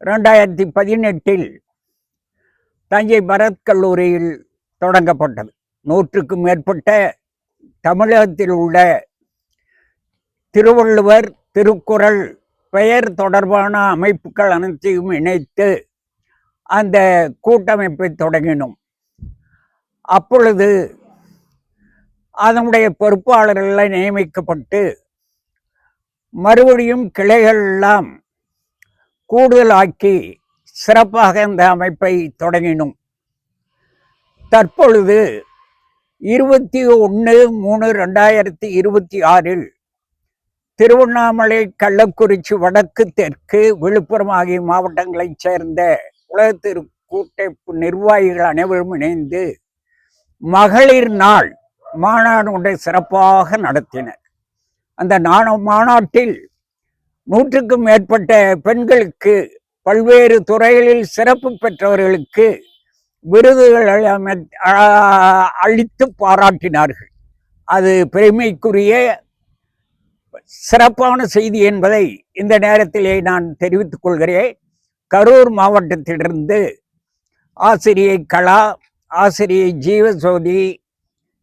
2018 தஞ்சை பரத் கல்லூரியில் தொடங்கப்பட்டது. 100க்கும் மேற்பட்ட தமிழகத்தில் உள்ள திருவள்ளுவர், திருக்குறள், பெயர் தொடர்பான அமைப்புகள் அனைத்தையும் இணைத்து அந்த கூட்டமைப்பை தொடங்கினோம். அப்பொழுது அதனுடைய பொறுப்பாளர்கள் நியமிக்கப்பட்டு மறுபடியும் கிளைகள் எல்லாம் கூடுதலாக்கி சிறப்பாக இந்த அமைப்பை தொடங்கினோம். தற்பொழுது 21/3/2026 திருவண்ணாமலை, கள்ளக்குறிச்சி, வடக்கு, தெற்கு, விழுப்புரம் ஆகிய மாவட்டங்களைச் சேர்ந்த உலகத்திற்கு கூட்டமைப்பு நிர்வாகிகள் அனைவரும் இணைந்து மகளிர் நாள் மாநாடு சிறப்பாக நடத்தினர். அந்த மாநாட்டில் 100க்கும் மேற்பட்ட பெண்களுக்கு, பல்வேறு துறைகளில் சிறப்பு பெற்றவர்களுக்கு விருதுகள் அளித்து பாராட்டினார்கள். அது பெருமைக்குரிய சிறப்பான செய்தி என்பதை இந்த நேரத்திலே நான் தெரிவித்துக் கொள்கிறேன். கரூர் மாவட்டத்திலிருந்து ஆசிரியை கலா, ஆசிரியை ஜீவசோதி,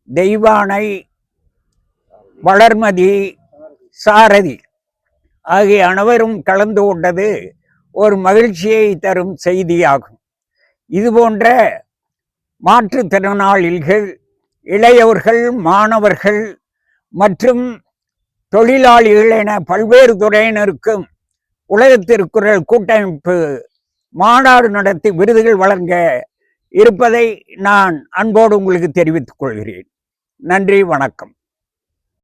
தெய்வானை, வளர்மதி, சாரதி ஆகிய அனைவரும் கலந்து கொண்டது ஒரு மகிழ்ச்சியை தரும் செய்தியாகும். இதுபோன்ற மாற்றுத்திறனாளிகள், இளையவர்கள், மாணவர்கள் மற்றும் தொழிலாளிகள் என பல்வேறு துறையினருக்கும் உலக திருக்குறள் கூட்டமைப்பு மாநாடு நடத்தி விருதுகள் வழங்க இருப்பதை நான் அன்போடு உங்களுக்கு தெரிவித்துக் கொள்கிறேன். நன்றி, வணக்கம்.